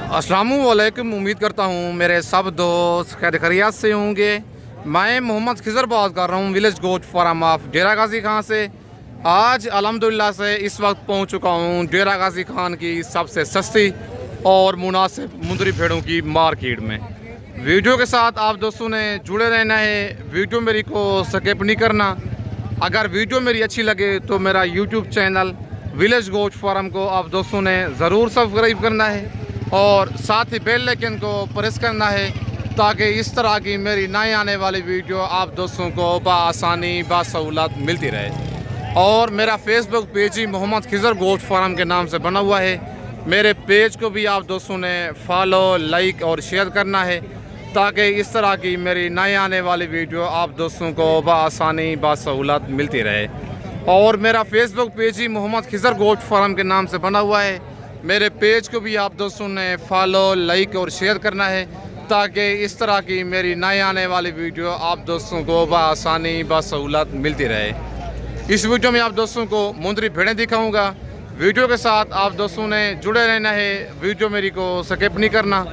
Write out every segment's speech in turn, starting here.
अस्सलामुअलैकुम। उम्मीद करता हूँ मेरे सब दोस्त खैर खैरियत से होंगे। मैं मोहम्मद खिज़र बात कर रहा हूँ विलेज गोट फार्म ऑफ डेरा गाजी खान से। आज अल्हम्दुलिल्लाह से इस वक्त पहुँच चुका हूँ डेरा गाजी खान की सबसे सस्ती और मुनासिब मुंदरी भेड़ों की मार्केट में। वीडियो के साथ आप दोस्तों ने जुड़े रहना है, वीडियो मेरी को स्किप नहीं करना। अगर वीडियो मेरी अच्छी लगे तो मेरा YouTube channel village goat farm को आप दोस्तों ने ज़रूर सब्सक्राइब करना है और साथ ही बेल आइकन को प्रेस करना है ताकि इस तरह की मेरी नई आने वाली वीडियो आप दोस्तों को बआसानी बासहूलत मिलती रहे। और मेरा फेसबुक पेज ही मोहम्मद खिज़र गोट फार्म के नाम से बना हुआ है। मेरे पेज को भी आप दोस्तों ने फॉलो, लाइक और शेयर करना है ताकि इस तरह की मेरी नई आने वाली वीडियो आप दोस्तों को बआसानी बासहूलत मिलती रहे। और मेरा फेसबुक पेज ही मोहम्मद खिज़र गोट फार्म के नाम से बना हुआ है। मेरे पेज को भी आप दोस्तों ने फॉलो, लाइक और शेयर करना है ताकि इस तरह की मेरी नई आने वाली वीडियो आप दोस्तों को बआसानी बासहूलत मिलती रहे। इस वीडियो में आप दोस्तों को मुंदरी भेड़ें दिखाऊंगा। वीडियो के साथ आप दोस्तों ने जुड़े रहना है, वीडियो मेरी को स्किप नहीं करना।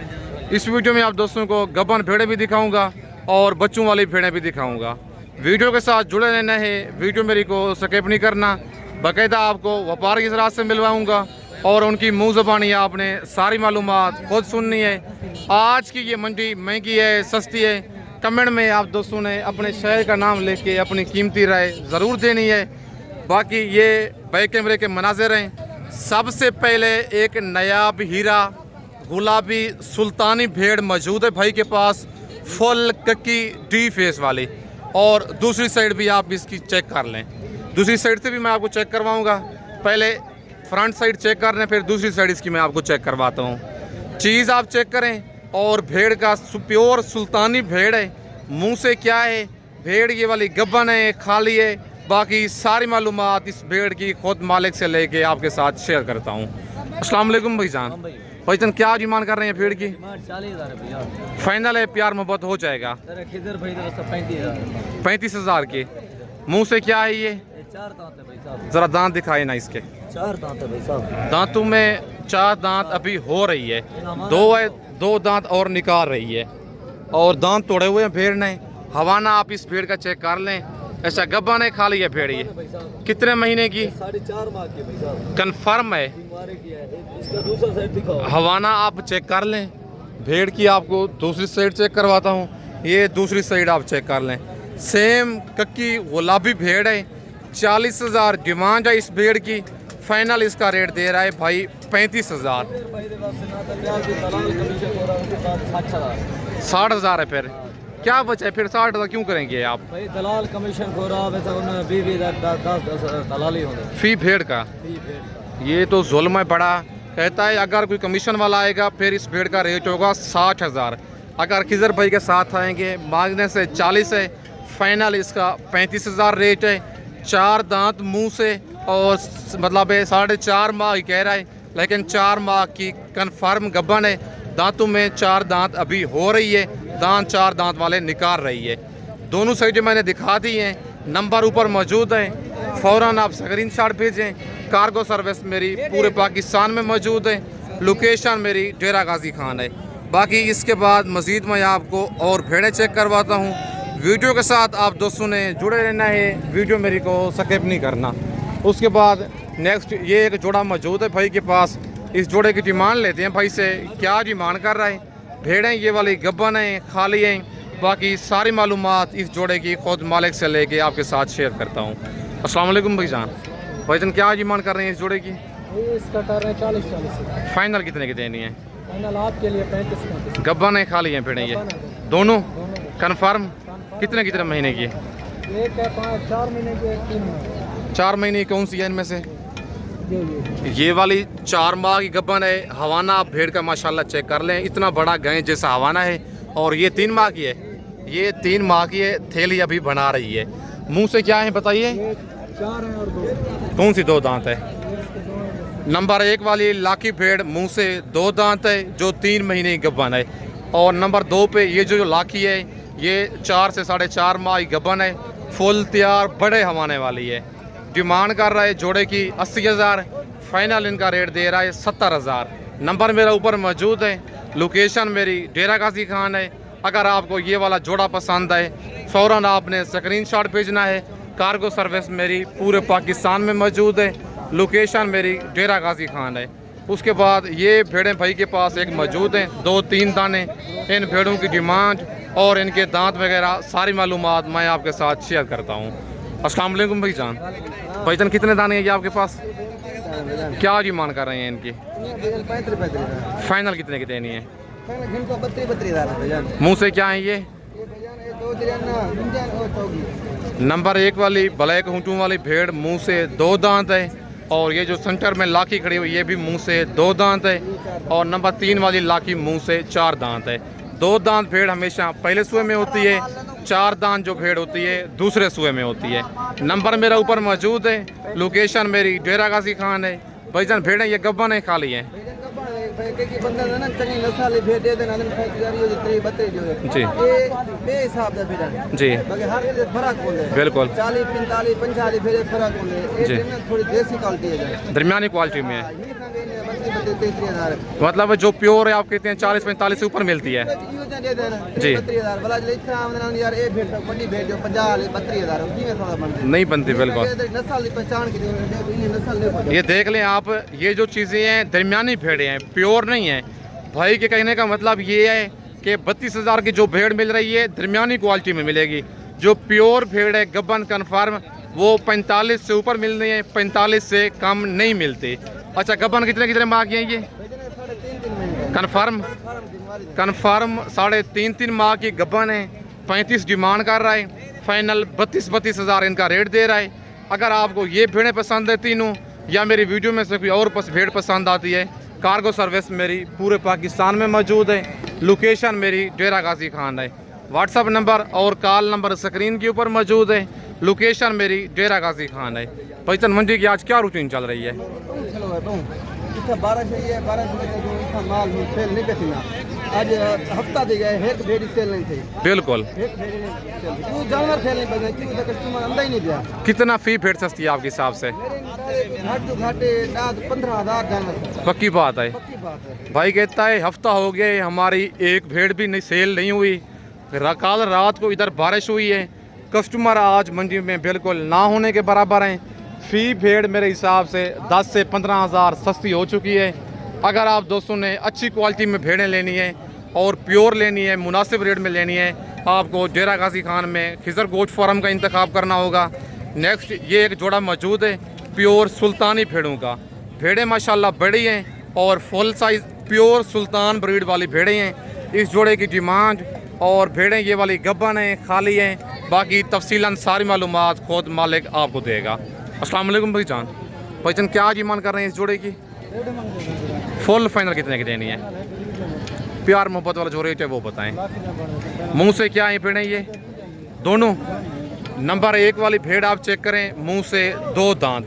इस वीडियो में आप दोस्तों को गब्बन भेड़ें भी दिखाऊंगा और बच्चों वाली भेड़ें भी दिखाऊंगा। वीडियो के साथ जुड़े रहना है, वीडियो मेरी को स्किप नहीं करना। बाकायदा आपको व्यापार की ज़रात से मिलवाऊंगा और उनकी मुँह ज़बानी आपने सारी मालूमात खुद सुननी है। आज की ये मंडी महंगी है, सस्ती है, कमेंट में आप दोस्तों ने अपने शहर का नाम लेके अपनी कीमती राय ज़रूर देनी है। बाकी ये बैक कैमरे के मनाज़िर हैं। सबसे पहले एक नायाब हीरा गुलाबी सुल्तानी भेड़ मौजूद है भाई के पास, फुल कक्की डी फेस वाली। और दूसरी साइड भी आप इसकी चेक कर लें, दूसरी साइड से भी मैं आपको चेक करवाऊँगा। पहले फ्रंट साइड चेक कर लें, फिर दूसरी साइड इसकी मैं आपको चेक करवाता हूँ। चीज़ आप चेक करें। और भेड़ का प्योर सुल्तानी भेड़ है। मुंह से क्या है, भेड़ ये वाली गब्बन है, खाली है। बाकी सारी मालूमात इस भेड़ की खुद मालिक से लेके आपके साथ शेयर करता हूँ। अस्सलाम वालेकुम भाईजान। भाईजान क्या डिमांड कर रहे हैं भेड़ की? 40,000 फाइनल है, प्यार मोहब्बत हो जाएगा। 35,000 के। मुँह से क्या है ये? 4 दांत है भाई साहब। ज़रा दांत दिखाए ना इसके। 4 दांत है भाई साहब। दांतों में 4 दांत अभी हो रही है, 2 है, 2 दांत और निकाल रही है और दांत तोड़े हुए हैं भेड़ ने। हवाना आप इस भेड़ का चेक कर लें। ऐसा गब्बा ने खा लिया भेड़। ये कितने महीने की? 4.5 माह की भाई साहब। कन्फर्म है? इसका दूसरा साइड दिखाओ। हवाना आप चेक कर लें। भेड़ की आपको दूसरी साइड चेक करवाता हूँ। ये दूसरी साइड आप चेक कर लें। सेम कक्की गुलाबी भेड़ है। 40,000 डिमांड है इस भेड़ की। फाइनल इसका रेट दे रहा है भाई 35,000। 60,000 है। फिर क्या बचा है? फिर 60,000 क्यों करेंगे आप? भाई दलाल कमीशन खो रहा वैसा उन्हें 20,000 दलाली होंगे फी भेड़ का। ये तो जुल्म है बड़ा। कहता है अगर कोई कमीशन वाला आएगा फिर इस भेड़ का रेट होगा 60,000। अगर खिज़र भाई के साथ आएंगे मांगने से 40 है, फाइनल इसका 35,000 रेट है। 4 दांत मुंह से और मतलब 4.5 माह कह रहा है, लेकिन 4 माह की कन्फर्म गब्बन है। दांतों में 4 दांत अभी हो रही है, दांत 4 दांत वाले निकाल रही है। दोनों साइडें मैंने दिखा दी हैं, नंबर ऊपर मौजूद है। फ़ौरन आप स्क्रीनशॉट भेजें। कार्गो सर्विस मेरी पूरे पाकिस्तान में मौजूद है। लोकेशन मेरी डेरा गाजी खान है। बाकी इसके बाद मज़ीद मैं आपको और भेड़ें चेक करवाता हूँ। वीडियो के साथ आप दोस्तों ने जुड़े रहना है, वीडियो मेरी को स्किप नहीं करना। उसके बाद नेक्स्ट ये एक जोड़ा मौजूद है भाई के पास। इस जोड़े की डिमांड लेते हैं भाई से, क्या डिमांड कर रहा है। भेड़ें ये वाली गब्बन हैं, खाली हैं। बाकी सारी मालूमात इस जोड़े की खुद मालिक से लेके आपके साथ शेयर करता हूँ। अस्सलाम वालेकुम भाईजान। भाईजान क्या डिमांड कर रहे हैं इस जोड़े की? इसका कर रहे हैं 40 फाइनल कितने की देनी है? फाइनल आपके लिए 35। गब्बन है, खाली हैं भेड़ें ये दोनों? कन्फर्म? कितने महीने की? एक है 4 महीने की, 3 महीने। 4 महीने कौन सी है इनमें से? ये वाली 4 माह की गब्बन है। हवाना आप भेड़ का माशाल्लाह चेक कर लें, इतना बड़ा गए जैसा हवाना है। और ये 3 माह की है, ये 3 माह की है। थैली अभी बना रही है। मुंह से क्या है बताइए? 4 है और 2। कौन सी 2 दांत है? नंबर 1 वाली लाकी भेड़ मुंह से 2 दांत है जो 3 महीने की गब्बन है। और नंबर 2 पे ये जो लाकी है ये 4 से 4.5 माह की गब्बन है। फुल तैयार बड़े हवाने वाली है। डिमांड कर रहा है जोड़े की 80,000। फाइनल इनका रेट दे रहा है 70,000। नंबर मेरा ऊपर मौजूद है। लोकेशन मेरी डेरा गाजी खान है। अगर आपको ये वाला जोड़ा पसंद आए फ़ौरन आपने स्क्रीनशॉट भेजना है। कार्गो सर्विस मेरी पूरे पाकिस्तान में मौजूद है। लोकेशन मेरी डेरा गाजी खान है। उसके बाद ये भेड़ें भाई के पास एक मौजूद हैं, 2-3 दाने। इन भेड़ों की डिमांड और इनके दांत वगैरह सारी मालूमात मैं आपके साथ शेयर करता हूँ। अस्सलाम वालेकुम भाईजान। भाईजान कितने दाने हैं ये आपके पास? क्या डिमांड कर रहे हैं इनकी? फाइनल कितने की देनी है? मुँह से क्या है ये? नंबर 1 वाली ब्लैक हुटू वाली भेड़ मुँह से 2 दांत है। और ये जो सेंटर में लाखी खड़ी हुई ये भी मुंह से 2 दांत है। और नंबर 3 वाली लाखी मुंह से 4 दांत है। 2 दांत भेड़ हमेशा पहले सुए में होती है, 4 दांत जो भेड़ होती है दूसरे सुए में होती है। नंबर मेरा ऊपर मौजूद है। लोकेशन मेरी डेरा गाजी खान है। भाईजान भेड़ें ये गब्बन है खाली हैं? जी जी बिल्कुल जी दरमियानी क्वालिटी में है। मतलब जो प्योर है आप कहते हैं 40-45 से ऊपर मिलती है जी। नहीं बनती बिल्कुल। ये देख लें आप, ये जो चीज़ें हैं दरमियानी भेड़ें हैं, प्योर नहीं है। भाई के कहने का मतलब ये है कि 32,000 की जो भेड़ मिल रही है दरमियानी क्वालिटी में मिलेगी। जो प्योर भेड़ है गब्बन कन्फर्म वो 45 से ऊपर मिल रही है, 45 से कम नहीं मिलती। अच्छा गब्बन कितने माह की हैं ये? कन्फर्म 3.5 माह की गब्बन है। 35 डिमांड कर रहा है। फाइनल 32,000 इनका रेट दे रहा है। अगर आपको ये भेड़ें पसंद है तीनों या मेरी वीडियो में से कोई और भेड़ पसंद आती है, कार्गो सर्विस मेरी पूरे पाकिस्तान में मौजूद है। लोकेशन मेरी डेरा गाजी खान है। व्हाट्सअप नंबर और कॉल नंबर स्क्रीन के ऊपर मौजूद है। लोकेशन मेरी डेरा गाजी खान है। भाईजान मंडी की आज क्या रूटीन चल रही है? आज हफ्ता दे गए एक भेड़ी सेल नहीं थी बिल्कुल। क्यों जानवर सेल नहीं बने? क्यों तो कस्टमर अंदर ही नहीं दिया। कितना फी भेड़ सस्ती है आपके हिसाब से? घाटे 15,000 जानवर। पक्की बात है। पक्की बात है। भाई कहता है हफ्ता हो गया हमारी एक भेड़ भी नहीं सेल नहीं हुई। कल रात को इधर बारिश हुई है। कस्टमर आज मंडी में बिल्कुल ना होने के बराबर हैं। फी भेड़ मेरे हिसाब से 10 से 15,000 सस्ती हो चुकी है। अगर आप दोस्तों ने अच्छी क्वालिटी में भेड़ें लेनी है और प्योर लेनी है, मुनासिब रेट में लेनी है, आपको डेरा गाजी खान में खिजर गोश्त फार्म का इंतखाब करना होगा। नेक्स्ट ये एक जोड़ा मौजूद है प्योर सुल्तानी भेड़ों का। भेड़ें माशाल्लाह बड़ी हैं और फुल साइज़ प्योर सुल्तान ब्रीड वाली भेड़ें हैं। इस जोड़े की डिमांड और भेड़ें ये वाली गब्बन हैं, खाली हैं। बाकी तफसीलन सारी मालूमात खुद मालिक आपको देगा। अस्सलाम वालेकुम भाईजान। भाईजान क्या डिमांड कर रहे हैं इस जोड़े की? फुल फाइनल कितने की देनी है? प्यार मोहब्बत वाला जो रेट है वो बताएं। मुंह से क्या है भेड़ें ये दोनों? नंबर 1 वाली भेड़ आप चेक करें, मुंह से 2 दांत।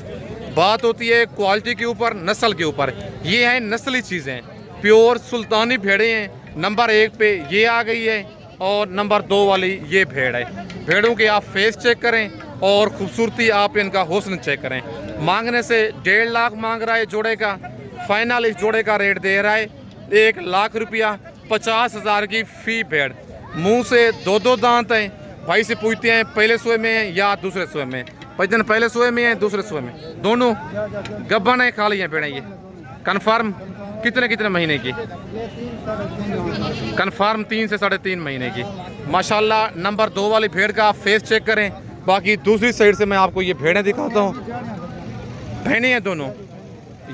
बात होती है क्वालिटी के ऊपर, नस्ल के ऊपर। ये हैं नस्ली चीज़ें, प्योर सुल्तानी भेड़ें हैं। नंबर 1 पे ये आ गई है और नंबर 2 वाली ये भेड़ है। भेड़ों के आप फेस चेक करें और खूबसूरती आप इनका हुस्न चेक करें। मांगने से 1.5 लाख मांग रहा है जोड़े का। फाइनल इस जोड़े का रेट दे रहा है 1 लाख रुपया, 50,000 की फी भेड़। मुंह से 2 दांत हैं। भाई से पूछते हैं पहले सुए में है या दूसरे सुए में? भाईजान पहले सुए में है दूसरे सुए में? दोनों गब्बन है, खाली हैं भेड़ें ये। कन्फर्म कितने महीने की? कन्फर्म 3 से 3.5 महीने की। माशाल्लाह नंबर 2 वाली भेड़ का आप फेस चेक करें। बाकी दूसरी साइड से मैं आपको ये भेड़ें दिखाता हूँ। बहनें हैं दोनों,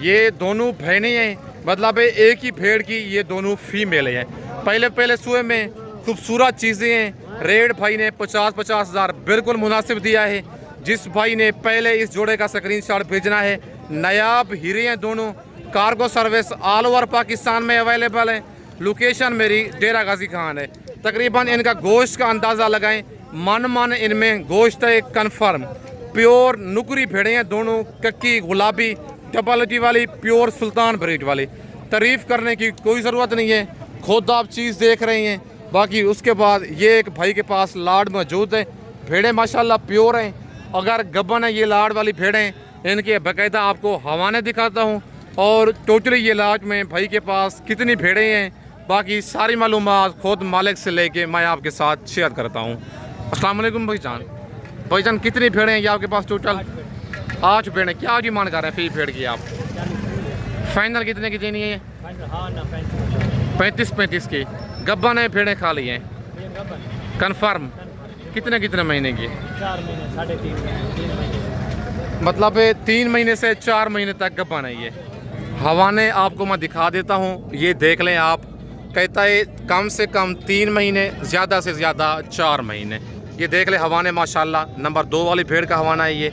ये दोनों बहनें हैं। मतलब एक ही भेड़ की ये दोनों फीमेल हैं। पहले सुए में खूबसूरत चीज़ें हैं। रेट भाई ने 50,000 बिल्कुल मुनासिब दिया है। जिस भाई ने पहले इस जोड़े का स्क्रीनशॉट भेजना है, नायाब हीरे हैं दोनों। Cargo service all over Pakistan में अवेलेबल है। लोकेशन मेरी डेरा गाजी खान है। तकरीबन इनका गोश्त का अंदाज़ा लगाएं, मन इनमें गोश्त है कन्फर्म। प्योर नुकरी भेड़ें हैं दोनों, कक्की गुलाबी डबल वाली प्योर सुल्तान ब्रीड वाली। तारीफ़ करने की कोई ज़रूरत नहीं है, खुद आप चीज़ देख रहे हैं। बाकी उसके बाद ये एक भाई के पास लाड मौजूद है। भेड़ें माशाल्लाह प्योर हैं। अगर गब्बन है ये लाड वाली भेड़ें, इनके बाकायदा आपको हवाने दिखाता हूँ। और टोटली ये लाट में भाई के पास कितनी भेड़ें हैं, बाकी सारी मालूमात खुद मालिक से लेके मैं आपके साथ शेयर करता हूँ। अस्सलाम वालेकुम भाईजान कितनी भेड़ें हैं ये आपके पास टोटल? 8 भेड़ें। क्या डिमांड कर रहे हैं फी भेड़ की आप? फाइनल कितने की देनी है? 35 की। गब्बन है भेड़ें खाली हैं कन्फर्म? कितने महीने की? 4 महीने 3.5 महीने, मतलब 3 महीने से 4 महीने तक गब्बन है ये। हवाने आपको मैं दिखा देता हूँ, ये देख लें आप। कहता है कम से कम 3 महीने, ज़्यादा से ज़्यादा 4 महीने। ये देख ले हवाने माशाल्लाह। नंबर 2 वाली भेड़ का हवाना है ये।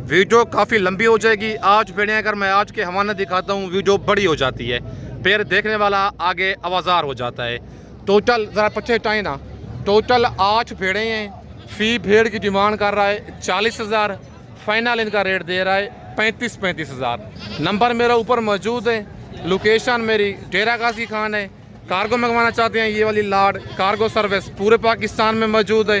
वीडियो काफ़ी लंबी हो जाएगी। आज भेड़ें अगर मैं आज के हवाने दिखाता हूँ वीडियो बड़ी हो जाती है, फिर देखने वाला आगे आवाज़ार हो जाता है। टोटल ज़रा पीछे टाइम ना, टोटल 8 भेड़ें हैं। फ़ी भेड़ की डिमांड कर रहा है 40,000। फाइनल इनका रेट दे रहा है 35,000। नंबर मेरा ऊपर मौजूद है। लोकेशन मेरी डेरा गाजी खान है। कार्गो मंगवाना चाहते हैं ये वाली लाड, कार्गो सर्विस पूरे पाकिस्तान में मौजूद है।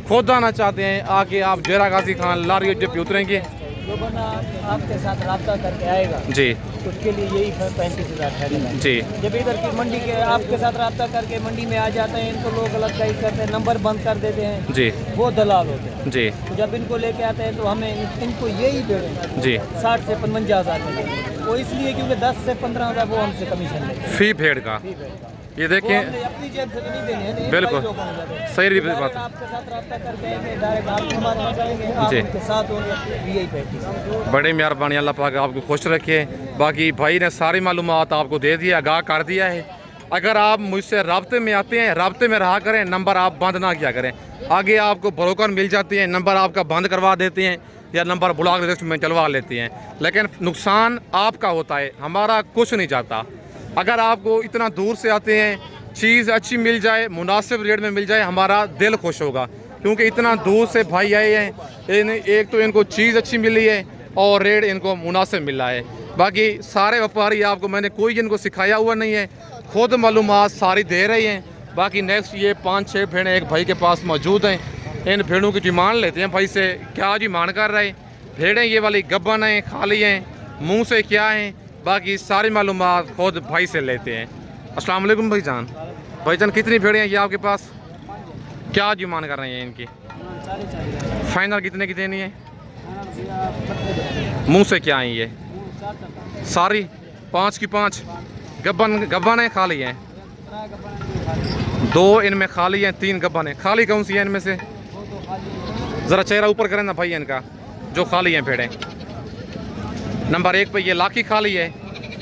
खुद आना चाहते हैं आके आप डेरा गाजी खान लारी अड्डे पे उतरेंगे। जो बंदा आपके साथ रब्ता करके आएगा जी, उसके लिए यही 35,000 ठहरेगा। जी, जब इधर की मंडी के आपके साथ रब्ता करके मंडी में आ जाते हैं, इनको लोग अलग गाइड करते हैं, नंबर बंद कर देते हैं, जी, वो दलाल होते हैं। जी, तो जब इनको लेके आते हैं तो हमें इनको यही भेड़ें जी। 60 से 55,000 में देंगे। वो इसलिए क्योंकि 10 से 15,000 वो हमसे कमीशन लेंगे फ़ी भेड़ का। फी भेड़ का। ये वो देखिए हमने अपनी जेब से तो नहीं देने हैं, बिल्कुल। लोगों को जाते हैं। सही डायरेक्ट बात है। आपके साथ रब्ता करके आएंगे, डायरेक्ट आपके हमारे पास आएंगे, आप जी। उनके साथ होंगे, यही पैकेज। बड़े मेहरबानी, अल्लाह पाक आपको खुश रखे। बाकी भाई ने सारी मालूमात आपको दे दिया, आगाह कर दिया है। अगर आप मुझसे रब्ते में आते हैं, रब्ते में रहा करें, नंबर आप बंद ना किया करें। आगे आपको ब्रोकर मिल जाते हैं, नंबर आपका बंद करवा देते हैं या नंबर ब्लॉक लिस्ट में चलवा लेते हैं, लेकिन नुकसान आपका होता है, हमारा कुछ नहीं जाता। अगर आपको इतना दूर से आते हैं, चीज़ अच्छी मिल जाए, मुनासिब रेट में मिल जाए, हमारा दिल खुश होगा। क्योंकि इतना दूर से भाई आए हैं, एक तो इनको चीज़ अच्छी मिली है और रेट इनको मुनासिब मिला है। बाकी सारे व्यापारी आपको मैंने कोई इनको सिखाया हुआ नहीं है, खुद मालूमात सारी दे रहे हैं। बाकी नेक्स्ट ये 5-6 भेड़ें एक भाई के पास मौजूद हैं। इन भेड़ों की डिमांड लेते हैं भाई से, क्या डिमांड कर रहे हैं। भेड़ें ये वाली गब्बन हैं, खाली हैं, मुँह से क्या हैं, बाकी सारी मालूमात खुद भाई से लेते हैं। अस्सलाम वालेकुम भाईजान कितनी भेड़ें हैं ये आपके पास? क्या डिमांड कर रहे हैं इनकी? फाइनल कितने की देनी है? मुंह से क्या है ये सारी? 5 की 5 गब्बन है, खाली हैं? 2 इनमें खाली हैं, 3 गब्बन है। खाली कौन सी है इनमें से? ज़रा चेहरा ऊपर करें ना भाई इनका, जो खाली हैं भेड़ें। नंबर 1 पे ये लाखी खाली है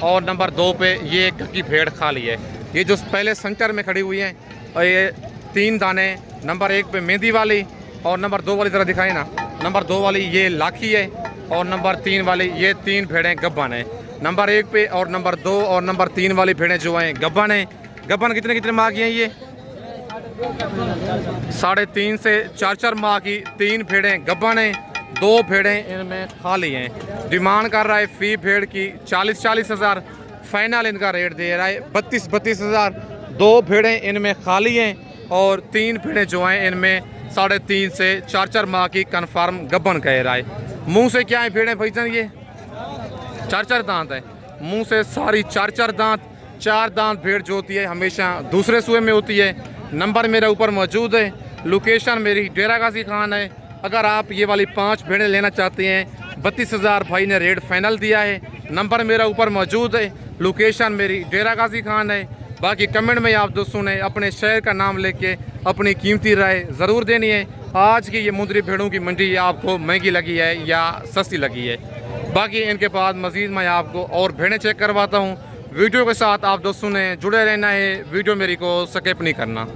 और नंबर 2 पे ये कक्की भेड़ खाली है। ये जो पहले सेंटर में खड़ी हुई हैं और ये 3 दाने, नंबर 1 पे मेहंदी वाली और नंबर 2 वाली तरह दिखाए ना, नंबर 2 वाली ये लाखी है और नंबर 3 वाली ये 3 भेड़ें गब्बन है। नंबर 1 पे और नंबर 2 और नंबर 3 वाली भेड़ें जो हैं गब्बन हैं। गब्बन कितने माह की हैं ये? 3.5 से 4 माह की 3 भेड़ें गब्बन हैं, 2 भेड़ें इनमें खाली हैं। डिमांड कर रहा है फ़ी भेड़ की 40,000। फाइनल इनका रेट दे रहा है 32,000। 2 भेड़ें इनमें खाली हैं और 3 भेड़ें जो हैं इनमें 3.5 से 4 माह की कन्फर्म गब्बन कह रहा है। मुंह से क्या है भेड़ें भाईजान? ये 4 दांत है, मुंह से सारी 4 दांत। 4 दांत भेड़ जो होती है हमेशा दूसरे सूए में होती है। नंबर मेरे ऊपर मौजूद है। लोकेशन मेरी डेरा गाजी खान है। अगर आप ये वाली 5 भेड़ें लेना चाहते हैं, 32,000 भाई ने रेट फाइनल दिया है। नंबर मेरा ऊपर मौजूद है। लोकेशन मेरी डेरा गाजी खान है। बाकी कमेंट में आप दोस्तों ने अपने शहर का नाम लेके अपनी कीमती राय ज़रूर देनी है। आज की ये मुंदरी भेड़ों की मंडी आपको महंगी लगी है या सस्ती लगी है? बाकी इनके बाद मज़ीद मैं आपको और भेड़ें चेक करवाता हूँ। वीडियो के साथ आप दोस्तों ने जुड़े रहना है, वीडियो मेरी को स्किप नहीं करना।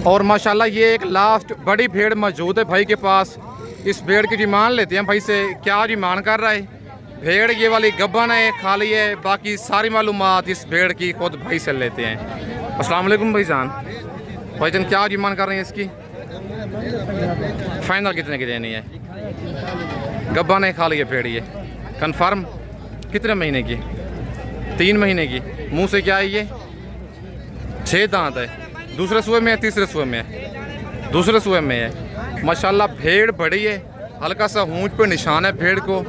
और माशाल्लाह ये एक लास्ट बड़ी भेड़ मौजूद है भाई के पास। इस भेड़ की डिमांड लेते हैं भाई से, क्या डिमांड कर रहा है। भेड़ ये वाली गब्बन है, खाली है, बाकी सारी मालूमात इस भेड़ की खुद भाई से लेते हैं। अस्सलाम वालेकुम भाईजान क्या डिमांड कर रहे हैं इसकी? फाइनल कितने की देनी है? गब्बन है, खाली है भेड़ ये कन्फर्म? कितने महीने की? 3 महीने की। मुंह से क्या है ये? 6 दांत है। दूसरे सूए में है, तीसरे सूए में है? दूसरे सूए में है। माशाल्लाह भेड़ बड़ी है, हल्का सा हूंच पे निशान है भेड़ को।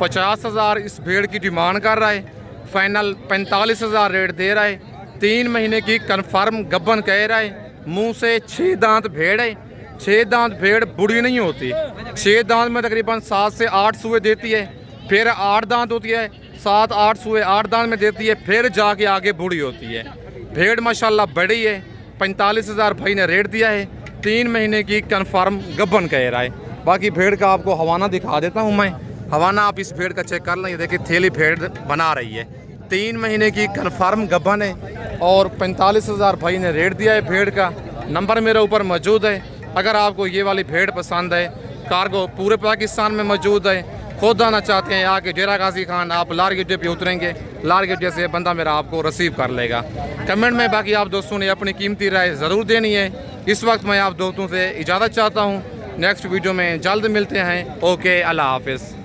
50,000 इस भेड़ की डिमांड कर रहा है, फाइनल 45,000 रेट दे रहा है। 3 महीने की कन्फर्म गब्बन कह रहा है। मुंह से 6 दांत भेड़ है। 6 दांत भेड़ बूढ़ी नहीं होती। 6 दांत में तकरीबन 7 से 8 सुए देती है, फिर 8 दांत होती है, 7-8 सुए 8 दांत में देती है, फिर जाके आगे बूढ़ी होती है। भेड़ माशाल्लाह बड़ी है। 45,000 भाई ने रेट दिया है। 3 महीने की कन्फर्म गब्बन कह रहा है। बाकी भेड़ का आपको हवाना दिखा देता हूँ मैं। हवाना आप इस भेड़ का चेक कर लें। ये देखिए थैली भेड़ बना रही है। 3 महीने की कन्फर्म गब्बन है और 45,000 भाई ने रेट दिया है भेड़ का। नंबर मेरे ऊपर मौजूद है। अगर आपको ये वाली भेड़ पसंद है, कार्गो पूरे पाकिस्तान में मौजूद है, खुद आना चाहते हैं आके डेरा गाजी खान, आप लार गेटे पे उतरेंगे, लार गेटे से बंदा मेरा आपको रिसीव कर लेगा। कमेंट में बाकी आप दोस्तों ने अपनी कीमती राय ज़रूर देनी है। इस वक्त मैं आप दोस्तों से इजाज़त चाहता हूँ। नेक्स्ट वीडियो में जल्द मिलते हैं। ओके, अल्लाह हाफिज़।